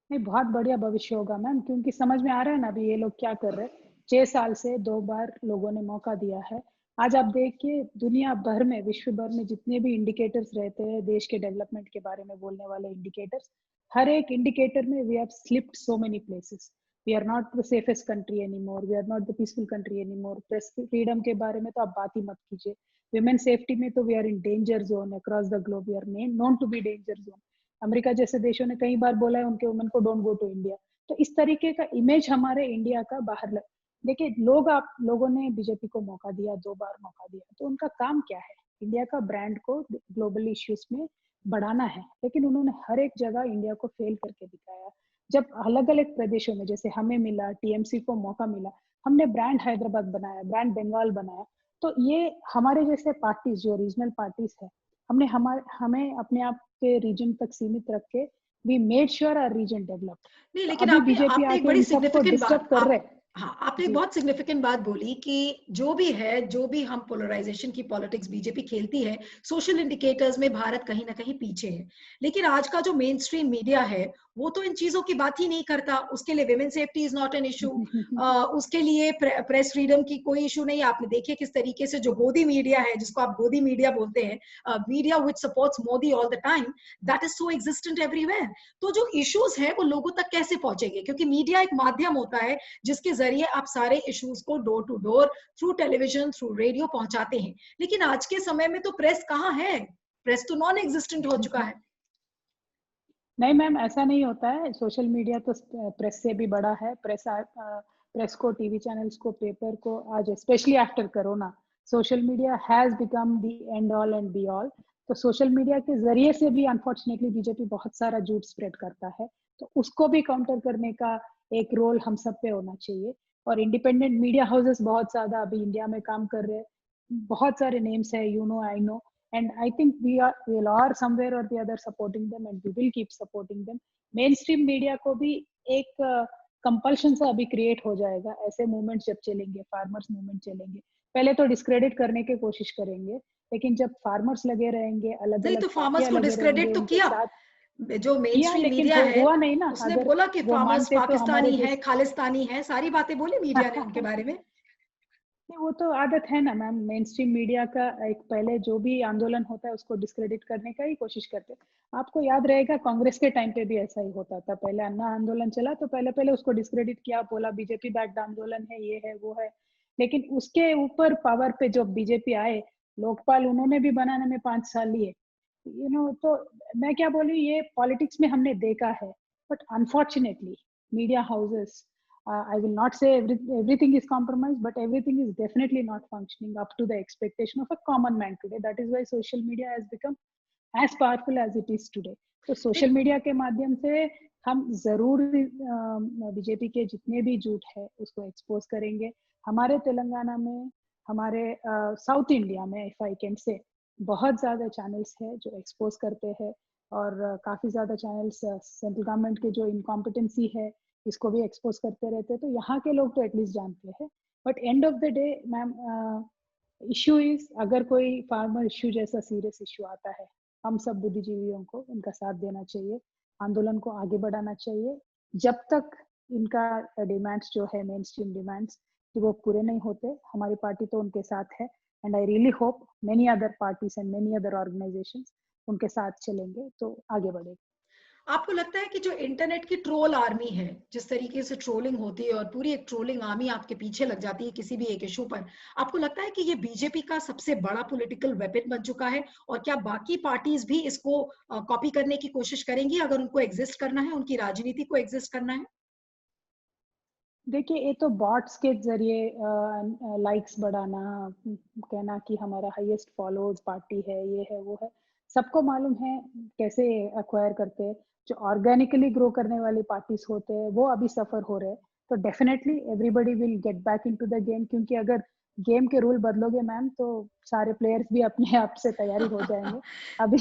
नहीं, बहुत बढ़िया भविष्य होगा मैम, क्योंकि समझ में आ रहा है ना अभी ये लोग क्या कर रहे हैं। 6 साल से 2 बार लोगों ने मौका दिया है। आज आप देखिए दुनिया भर में, विश्व भर में जितने भी इंडिकेटर्स रहते हैं देश के डेवलपमेंट के बारे में बोलने वाले इंडिकेटर्स, हर एक इंडिकेटर में we have slipped so many places. We are not the safest country any more, we are not the peaceful country any more. Press freedom के बारे में तो आप बात ही मत कीजिए। विमेन सेफ्टी में तो we are in danger zone across the globe, we are known to be danger zone. America जैसे देशों ने कई बार बोला है उनके वुमेन को डोंट गो टू इंडिया। तो इस तरीके का इमेज हमारे इंडिया का बाहर देखिए, आप लोगों ने बीजेपी को मौका दिया, 2 बार मौका दिया, तो उनका काम क्या है? इंडिया का ब्रांड को ग्लोबल इश्यूज में बढ़ाना है, लेकिन उन्होंने हर एक जगह इंडिया को फेल करके दिखाया। जब अलग अलग प्रदेशों में जैसे हमें मिला, टीएमसी को मौका मिला, हमने ब्रांड हैदराबाद बनाया, ब्रांड बंगाल बनाया। तो ये हमारे जैसे पार्टीज जो रीजनल पार्टीज है, हमें अपने आप के रीजन तक सीमित रख के we made sure our region develop. नहीं, तो लेकिन अभी आपने बीजेपी आपने एक आके बड़ी इन सबको सिग्निफिकेंट डिस्टर्ब बात कर आप रहे। हाँ, आपने एक जी। बहुत सिग्निफिकेंट बात बोली कि जो भी है, जो भी हम पोलराइजेशन की पॉलिटिक्स बीजेपी खेलती है, सोशल इंडिकेटर्स में भारत कहीं ना कहीं पीछे है। लेकिन आज का जो मेन स्ट्रीम मीडिया है, वो तो इन चीजों की बात ही नहीं करता। उसके लिए women safety is not an issue, उसके लिए प्रेस फ्रीडम की कोई इशू नहीं। आपने देखिए किस तरीके से जो गोदी मीडिया है, जिसको आप गोदी मीडिया बोलते हैं, media which supports Modi all the time, that is so existent everywhere. तो जो इश्यूज है वो लोगों तक कैसे पहुंचेंगे? क्योंकि मीडिया एक माध्यम होता है जिसके जरिए आप सारे इश्यूज को door to door, through television, through radio पहुंचाते हैं। लेकिन आज के समय में तो प्रेस कहाँ है? प्रेस तो नॉन एग्जिस्टेंट हो चुका है। नहीं मैम, ऐसा नहीं होता है। सोशल मीडिया तो प्रेस से भी बड़ा है। प्रेस को, टीवी चैनल्स को, पेपर को, आज specially after corona social media has become the end all and be all. तो सोशल मीडिया के जरिए से भी अनफॉर्चुनेटली बीजेपी बहुत सारा झूठ स्प्रेड करता है, तो उसको भी काउंटर करने का एक रोल हम सब पे होना चाहिए। और इंडिपेंडेंट मीडिया हाउसेस बहुत ज्यादा अभी इंडिया में काम कर रहे हैं। बहुत सारे नेम्स है, you know, I know, and I think we'll are somewhere or the other supporting them and we will keep supporting them. Mainstream media को भी एक कंपल्शन सा अभी क्रिएट हो जाएगा। ऐसे मूवमेंट जब चलेंगे, फार्मर्स मूवमेंट चलेंगे, पहले तो डिस्क्रेडिट करने की कोशिश करेंगे, लेकिन जब फार्मर्स लगे रहेंगे, अलग नहीं, अलग तो फार्मर्स पार्टियां को लगे रहेंगे डिस्क्रेडिट तो उनके किया साथ। जो मेन किया, स्ट्रीम लेकिन मीडिया है, हुआ नहीं ना। उसने अगर बोला कि वो फार्मर्स मानते तो हमारे पाकिस्तानी है, जैसे खालिस्तानी है, सारी बातें बोली मीडिया ने उनके बारे में। नहीं, वो तो आदत है ना मैम, मेन स्ट्रीम मीडिया का। एक पहले जो भी आंदोलन होता है उसको डिस्क्रेडिट करने का ही कोशिश करते हैं। आपको याद रहेगा कांग्रेस के टाइम पे भी ऐसा ही होता था। पहले अन्ना आंदोलन चला तो पहले पहले उसको डिस्क्रेडिट किया, बोला बीजेपी बैक्ड आंदोलन है, ये है वो है। लेकिन उसके ऊपर पावर पे जो बीजेपी आए, लोकपाल उन्होंने भी बनाने में 5 साल लिए। तो मैं क्या बोलूं, ये पॉलिटिक्स में हमने देखा है। But unfortunately media houses, I will not say everything is compromised, but everything is definitely not functioning up to the expectation of a common man today. That is why social media has become as powerful as it is today. तो social media के माध्यम से हम जरूर BJP के जितने भी झूठ है उसको एक्सपोज करेंगे। हमारे तेलंगाना में, हमारे साउथ इंडिया में, इफ आई कैन से, बहुत ज्यादा चैनल्स है जो एक्सपोज करते हैं। और काफी ज्यादा चैनल्स सेंट्रल गवर्नमेंट के जो इनकॉम्पिटेंसी है इसको भी एक्सपोज करते रहते हैं। तो यहाँ के लोग तो एटलीस्ट जानते हैं। But end of the day ma'am, issue is, अगर कोई फार्मर इश्यू जैसा सीरियस इश्यू आता है, हम सब बुद्धिजीवियों को उनका साथ देना चाहिए, आंदोलन को आगे बढ़ाना चाहिए। जब तक इनका डिमांड्स जो है, मेन स्ट्रीम डिमांड्स, वो पूरे नहीं होते, हमारी पार्टी तो उनके साथ है। And I really hope many other parties and many other organisations उनके साथ चलेंगे तो आगे बढ़ेगा। आपको लगता है कि जो इंटरनेट की ट्रोल आर्मी है, जिस तरीके से ट्रोलिंग होती है और पूरी एक ट्रोलिंग आर्मी आपके पीछे लग जाती है किसी भी एक इशू पर, आपको लगता है कि ये बीजेपी का सबसे बड़ा पॉलिटिकल वेपन बन चुका है? और क्या बाकी पार्टीज भी इसको कॉपी करने की कोशिश करेंगी अगर उनको एग्जिस्ट करना है, उनकी राजनीति को एग्जिस्ट करना है? देखिए, ये तो बॉट्स के जरिए लाइक्स बढ़ाना, कहना कि हमारा हाईएस्ट फॉलोअर्स पार्टी है, ये है वो है, सबको मालूम है कैसे एक्वायर करते हैं। जो ऑर्गेनिकली ग्रो करने वाली पार्टीज होते हैं वो अभी सफर हो रहे हैं। तो definitely everybody will get back into the game, क्योंकि अगर गेम के रूल बदलोगे मैम तो सारे प्लेयर्स भी अपने आप से तैयारी हो जाएंगे अभी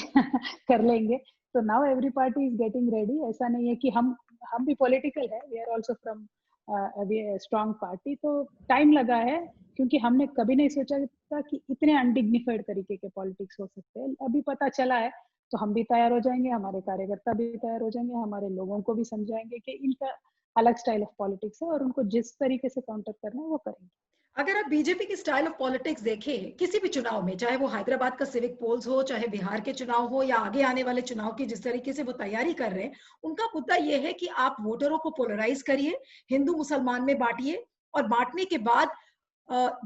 कर लेंगे। तो now every party is getting ready. ऐसा नहीं है कि हम भी पॉलिटिकल है, we are also from strong party. तो टाइम लगा है, क्योंकि हमने कभी नहीं सोचा था कि इतने अनडिग्निफाइड तरीके के पॉलिटिक्स हो सकते हैं। अभी पता चला है तो हम भी तैयार हो जाएंगे, हमारे कार्यकर्ता भी तैयार हो जाएंगे, हमारे लोगों को भी समझाएंगे कि इनका अलग स्टाइल ऑफ पॉलिटिक्स है और उनको जिस तरीके से काउंटर करना है वो करेंगे। अगर आप बीजेपी की स्टाइल ऑफ पॉलिटिक्स देखें किसी भी चुनाव में, चाहे वो हैदराबाद का सिविक पोल्स हो, चाहे बिहार के चुनाव हो, या आगे आने वाले चुनाव की जिस तरीके से वो तैयारी कर रहे हैं, उनका मुद्दा ये है कि आप वोटरों को पोलराइज करिए, हिंदू मुसलमान में बांटिए, और बांटने के बाद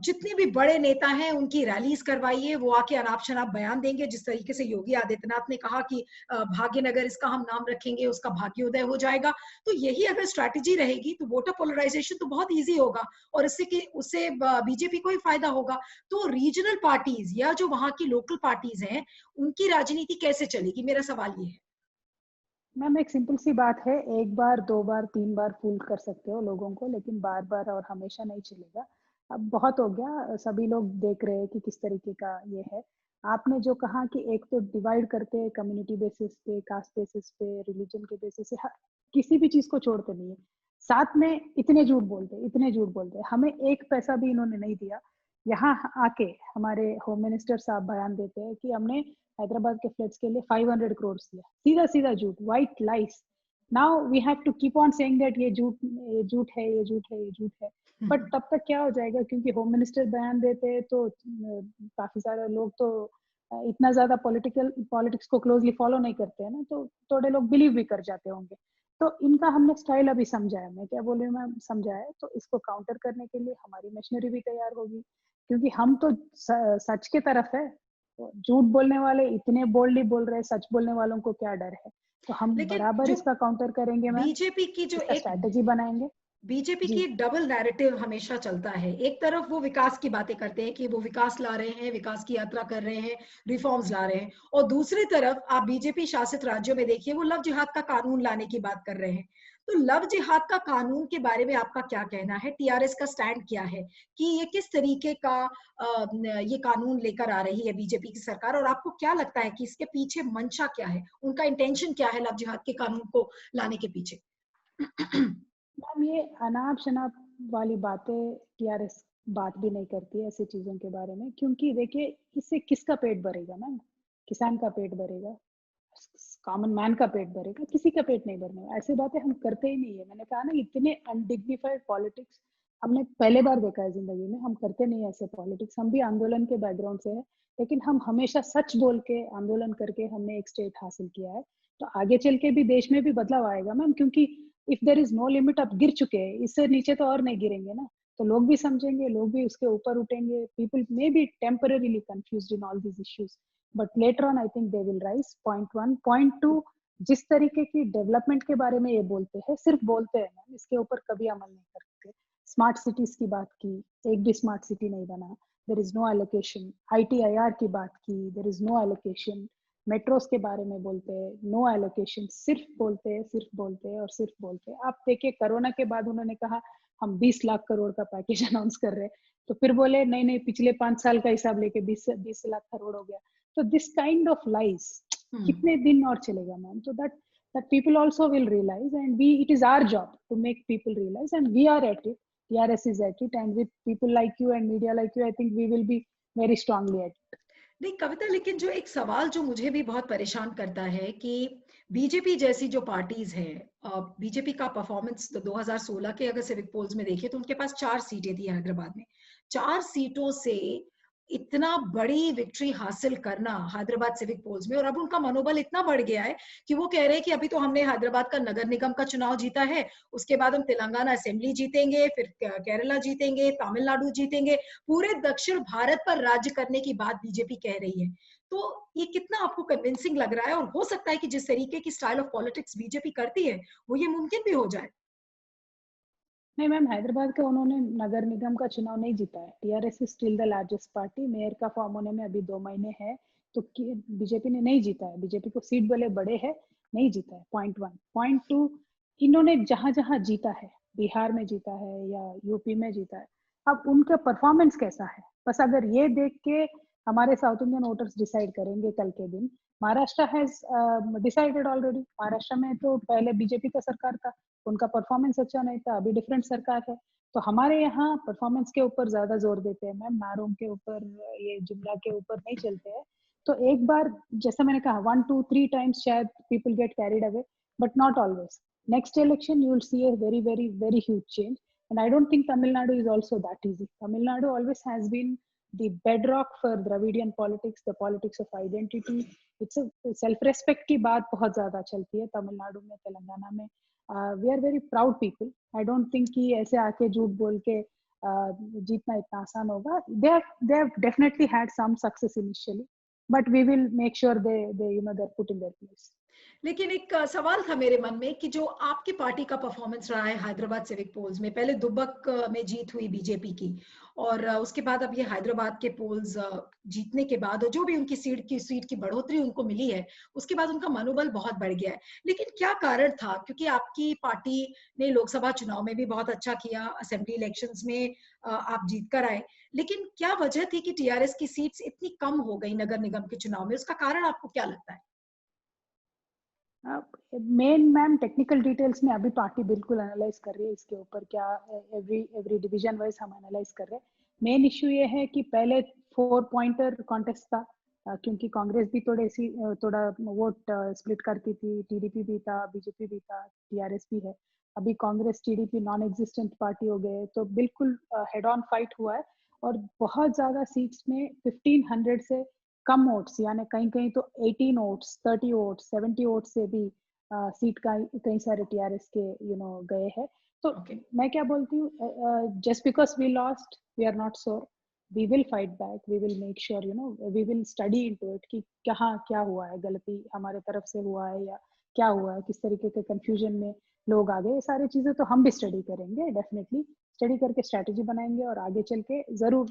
जितने भी बड़े नेता हैं उनकी रैलीज करवाइए, वो आके अनाप शनाप बयान देंगे। जिस तरीके से योगी आदित्यनाथ ने कहा कि भाग्यनगर इसका हम नाम रखेंगे, उसका भाग्योदय हो जाएगा। तो यही अगर स्ट्रैटेजी रहेगी तो वोटर पोलराइजेशन तो बहुत इजी होगा, और उससे बीजेपी को ही फायदा होगा। तो रीजनल पार्टीज या जो वहां की लोकल पार्टीज हैं, उनकी राजनीति कैसे चलेगी, मेरा सवाल ये है। मैम एक सिंपल सी बात है, एक बार दो बार तीन बार फूल कर सकते हो लोगों को, लेकिन बार बार और हमेशा नहीं चलेगा। अब बहुत हो गया, सभी लोग देख रहे हैं कि किस तरीके का ये है। आपने जो कहा कि एक तो डिवाइड करते हैं कम्युनिटी बेसिस पे, कास्ट बेसिस पे, रिलीजन के बेसिस से, किसी भी चीज को छोड़ते नहीं है। साथ में इतने झूठ बोलते, इतने झूठ बोलते, हमें एक पैसा भी इन्होंने नहीं दिया। यहाँ आके हमारे होम मिनिस्टर साहब बयान देते हैं कि हमने हैदराबाद के फ्लड्स के लिए 500 करोड़ दिया। सीधा सीधा झूठ, white lies. Now we have to keep on saying that ये झूठ, ये झूठ है, ये झूठ है, ये झूठ है। बट तब तक क्या हो जाएगा, क्योंकि होम मिनिस्टर बयान देते हैं तो काफी सारे लोग तो इतना ज्यादा पॉलिटिक्स को क्लोजली फॉलो नहीं करते हैं ना, तो थोड़े लोग बिलीव भी कर जाते होंगे। तो इनका हमने स्टाइल अभी समझा है, मैं क्या बोल रही हूँ मैम, समझा है। तो इसको काउंटर करने के लिए हमारी मशीनरी भी तैयार होगी, क्योंकि हम तो सच के तरफ है। तो झूठ बोलने वाले इतने बोल्डली बोल रहे हैं, सच बोलने वालों को क्या डर है। तो हम लेकिन बराबर जो इसका काउंटर करेंगे मैम, बीजेपी की जो इसका एक स्ट्रैटेजी बनाएंगे। बीजेपी की जी। एक डबल नैरेटिव हमेशा चलता है। एक तरफ वो विकास की बातें करते हैं कि वो विकास ला रहे हैं, विकास की यात्रा कर रहे हैं, रिफॉर्म्स ला रहे हैं, और दूसरी तरफ आप बीजेपी शासित राज्यों में देखिए, वो लव जिहाद का कानून लाने की बात कर रहे हैं। तो लव जिहाद का कानून के बारे में आपका क्या कहना है, टीआरएस का स्टैंड क्या है, कि ये किस तरीके का ये कानून लेकर आ रही है बीजेपी की सरकार, और आपको क्या लगता है कि इसके पीछे मंशा क्या है, उनका इंटेंशन क्या है लव जिहाद के कानून को लाने के पीछे? मैम ये अनाप शनाप वाली बातें टीआरएस बात भी नहीं करती है ऐसी चीजों के बारे में, क्योंकि देखिए इससे किसका पेट भरेगा मैम? किसान का पेट भरेगा, कॉमन मैन का पेट भरेगा, किसी का पेट नहीं भरने वाला। ऐसी बातें हम करते ही नहीं है। मैंने कहा ना, इतने अनडिग्निफाइड पॉलिटिक्स हमने पहले बार देखा है जिंदगी में। हम करते नहीं ऐसे पॉलिटिक्स। हम भी आंदोलन के बैकग्राउंड से है, लेकिन हम हमेशा सच बोल के आंदोलन करके हमने एक स्टेट हासिल किया है। तो आगे चल के भी देश में भी बदलाव आएगा मैम, क्योंकि if there is no limit, अब गिर चुके हैं, इससे नीचे तो और नहीं गिरेंगे ना। तो लोग भी समझेंगे, लोग भी उसके ऊपर उठेंगे। People may be temporarily confused in all these issues, but later on I think they will rise. Point one. Point two, जिस तरीके की डेवलपमेंट के बारे में ये बोलते हैं, सिर्फ बोलते हैं मैम, इसके ऊपर कभी अमल नहीं करते। स्मार्ट सिटीज की बात की, एक भी स्मार्ट सिटी नहीं बना। There is no allocation. ITIR की बात की, there is no allocation. Metros के बारे में बोलते हैं, नो एलोकेशन। सिर्फ बोलते हैं, सिर्फ बोलते हैं और सिर्फ बोलते हैं। आप देखिए कोरोना के बाद उन्होंने कहा हम 20 लाख करोड़ का पैकेज अनाउंस कर रहे हैं, तो फिर बोले नहीं नहीं, पिछले 5 साल का हिसाब लेके 20 लाख करोड़ हो गया। तो दिस काइंड ऑफ लाइज कितने दिन और चलेगा मैम? तो that people also will realize, and it is our job to make people realize, and we are at it. TRS is at it, and with people like you and media like you, I think we will be very strongly at it. नहीं कविता, लेकिन जो एक सवाल जो मुझे भी बहुत परेशान करता है कि बीजेपी जैसी जो पार्टीज है, बीजेपी का परफॉर्मेंस तो 2016 के अगर सिविक पोल्स में देखिए तो उनके पास 4 सीटें थी हैदराबाद में। 4 सीटों से इतना बड़ी विक्ट्री हासिल करना हैदराबाद सिविक पोल्स में, और अब उनका मनोबल इतना बढ़ गया है कि वो कह रहे हैं कि अभी तो हमने हैदराबाद का नगर निगम का चुनाव जीता है, उसके बाद हम तेलंगाना असेंबली जीतेंगे, फिर केरला जीतेंगे, तमिलनाडु जीतेंगे, पूरे दक्षिण भारत पर राज्य करने की बात बीजेपी कह रही है। तो ये कितना आपको कन्विंसिंग लग रहा है, और हो सकता है कि जिस तरीके की स्टाइल ऑफ पॉलिटिक्स बीजेपी करती है वो ये मुमकिन भी हो जाए? नहीं मैम, हैदराबाद का उन्होंने नगर निगम का चुनाव नहीं जीता है। TRS is still the largest party. Mayor का फॉर्म होने में अभी 2 महीने है, तो बीजेपी ने नहीं जीता है। बीजेपी को सीट भले बड़े है, नहीं जीता है। पॉइंट 1। पॉइंट 2, इन्होंने जहां जहां जीता है, बिहार में जीता है या यूपी में जीता है, अब उनका परफॉर्मेंस कैसा है, बस अगर ये देख के हमारे साउथ इंडियन वोटर्स डिसाइड करेंगे कल के दिन। Maharashtra has decided already. Maharashtra में तो पहले बीजेपी का सरकार था, उनका परफॉर्मेंस अच्छा नहीं था, अभी डिफरेंट सरकार है। तो हमारे यहाँ परफॉर्मेंस के ऊपर ज्यादा जोर देते हैं मैम, नारों के ऊपर, ये जुमला के ऊपर नहीं चलते हैं। तो एक बार जैसा मैंने कहा 1 2 3 टाइम्स शायद people get carried away, but not always. Next election you will see a very very very huge change, and I don't think Tamil Nadu is also that easy. Tamil Nadu always has been the bedrock for Dravidian politics, the politics of identity. It's a self respect की बात बहुत ज्यादा चलती है तमिलनाडु में, तेलंगाना में। We are very proud people. I don't think कि ऐसे आके झूठ बोल के जीतना इतना आसान होगा। They have definitely had some success initially, but we will make sure they they are put in their place. लेकिन एक सवाल था मेरे मन में कि जो आपकी पार्टी का परफॉर्मेंस रहा है हैदराबाद सिविक पोल्स में, पहले दुब्बक में जीत हुई बीजेपी की, और उसके बाद अब ये हैदराबाद के पोल्स जीतने के बाद, और जो भी उनकी सीट की बढ़ोतरी उनको मिली है, उसके बाद उनका मनोबल बहुत बढ़ गया है। लेकिन क्या कारण था? क्योंकि आपकी पार्टी ने लोकसभा चुनाव में भी बहुत अच्छा किया, असेंबली इलेक्शंस में आप जीत कर आए, लेकिन क्या वजह थी कि टीआरएस की सीट्स इतनी कम हो गई नगर निगम के चुनाव में? उसका कारण आपको क्या लगता है? मेन मैम टेक्निकल डिटेल्स में अभी पार्टी बिल्कुल एनालाइज कर रही है इसके ऊपर, क्या एवरी डिवीजन वाइज हम एनालाइज कर रहे हैं। मेन इश्यू ये है कि पहले 4 पॉइंटर कॉन्टेस्ट था, क्योंकि कांग्रेस भी थोड़ा वोट स्प्लिट करती थी, टीडीपी भी था, बीजेपी भी था, टीआरएस भी है। अभी Congress TDP non existent party हो गए, तो बिल्कुल हेड ऑन फाइट हुआ है। और बहुत ज्यादा सीट्स में 1500 से कम वोट्स, यानी कहीं कहीं तो 18 वोट्स, 30 वोट्स, 70 वोट्स से भी सीट का कई सारे टीआरएस के गए हैं। तो मैं क्या बोलती हूँ, just because we lost we are not sure, we will fight back, we will make sure we will study into it कि कहाँ क्या हुआ है, गलती हमारे तरफ से हुआ है या क्या हुआ है, किस तरीके के कंफ्यूजन में लोग आ गए। ये सारी चीजें तो हम भी स्टडी करेंगे, डेफिनेटली स्टडी करके स्ट्रेटेजी बनाएंगे, और आगे चल के जरूर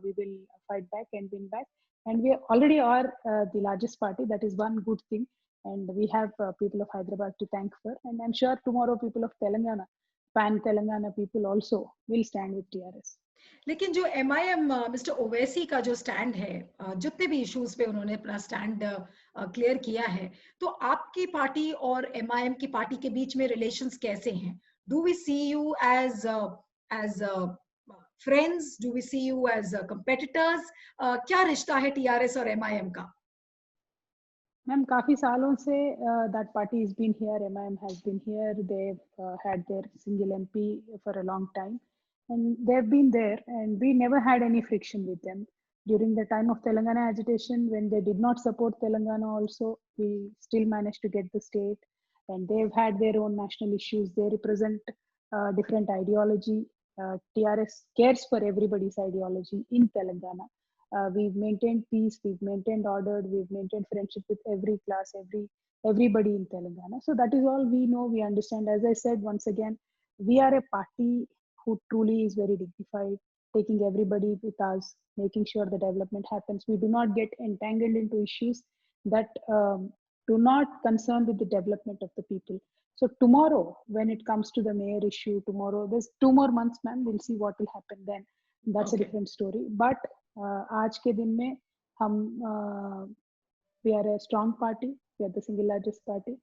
we will fight back and win back. And we already are the largest party. That is one good thing, and we have people of Hyderabad to thank for, and I'm sure tomorrow people of Telangana, pan Telangana people also will stand with TRS. लेकिन जो MIM mister Owaisi का जो stand है, जितने भी issues पे उन्होंने अपना स्टैंड क्लियर किया है, तो आपकी पार्टी और एमआईएम की पार्टी के बीच में रिलेशंस कैसे हैं? Do we see you as friends? Do we see you as competitors? क्या रिश्ता है टीआरएस और एमआईएम का? मैम काफी सालों से that party has been here, MIM has been here. They've had their single MP for a long time, and they've been there, and we never had any friction with them. During the time of Telangana agitation, when they did not support Telangana also, we still managed to get the state, and they've had their own national issues. They represent different ideology. TRS cares for everybody's ideology in Telangana. We've maintained peace, we've maintained order, we've maintained friendship with every class, everybody in Telangana. So that is all we know, we understand. As I said, once again, we are a party who truly is very dignified, taking everybody with us, making sure the development happens. We do not get entangled into issues that do not concern with the development of the people. So tomorrow, when it comes to the mayor issue, tomorrow, there's 2 more months, ma'am, we'll see what will happen then. That's a different story. But आज के दिन में हम we are a strong party, we are the single largest party,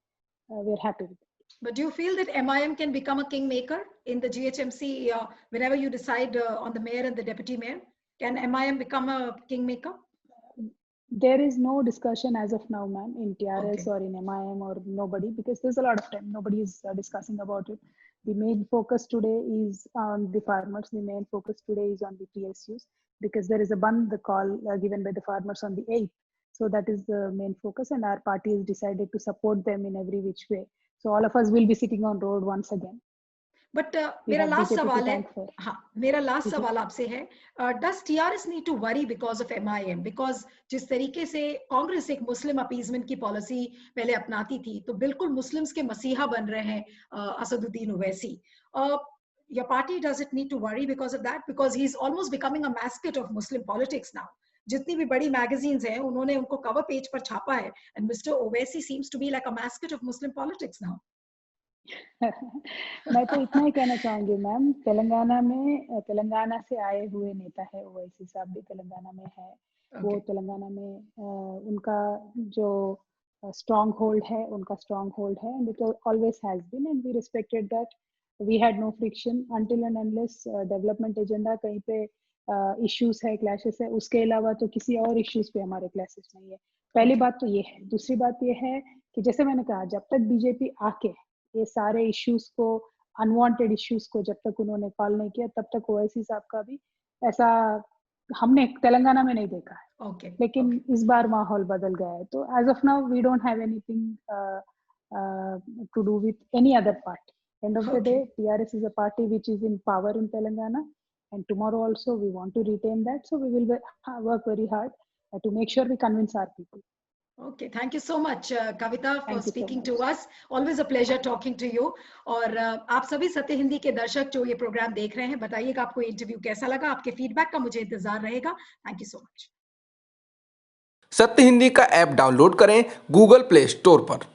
we are happy with it. But do you feel that MIM can become a kingmaker in the GHMC whenever you decide on the mayor and the deputy mayor? Can MIM become a kingmaker? There is no discussion as of now, ma'am, in TRS or in MIM or nobody, because there's a lot of time. Nobody is discussing about it. The main focus today is on the farmers. The main focus today is on the PSUs, because there is a Bandh call given by the farmers on the 8th. So that is the main focus, and our party has decided to support them in every which way. So all of us will be sitting on road once again. But मेरा last सवाल है, हाँ, मेरा last सवाल आपसे है, does TRS need to worry because of MIM? Because जिस तरीके से कांग्रेस एक मुस्लिम अपीजमेंट की पॉलिसी पहले अपनाती थी, तो बिल्कुल मुस्लिम्स के मसीहा बन रहे हैं Asaduddin Owaisi. your party doesn't need to worry because of that, because he's almost becoming a mascot of Muslim politics now. जितनी भी बड़ी magazines हैं उन्होंने उनको cover page पर छापा है, and Mr. Owaisi seems to be like a mascot of Muslim politics now. मैं तो इतना ही कहना चाहूंगी मैम, तेलंगाना से आए हुए नेता है, ओवैसी साहब भी तेलंगाना में है। वो तेलंगाना में उनका जो स्ट्रॉन्ग होल्ड है, and it always has been, and we respected that. We had no friction until and unless development agenda कहीं पे इश्यूज है, क्लैशेस है, उसके अलावा तो किसी और इश्यूज पे हमारे क्लैशेस नहीं है। पहली बात तो ये है। दूसरी बात ये है कि जैसे मैंने कहा, जब तक बीजेपी आके ये सारे इश्यूज को, अनवांटेड इश्यूज को जब तक उन्होंने कॉल नहीं किया, तब तक ओवैसी साहब का भी ऐसा हमने तेलंगाना में नहीं देखा है। लेकिन इस बार माहौल बदल गया है। तो as of now we don't have anything to do with any other party. End of the day, TRS is a party which is in power in Telangana, and tomorrow also we want to retain that. So we will work very hard to make sure we convince our people. Okay, thank you so much, Kavita, for speaking to us. Always a pleasure talking to you. और आप सभी सत्य हिंदी के दर्शक जो ये programme देख रहे हैं, बताइएगा आपको इंटरव्यू कैसा लगा। आपके फीडबैक का मुझे इंतजार रहेगा। Thank you so much. सत्य हिंदी का ऐप डाउनलोड करें गूगल प्ले स्टोर पर।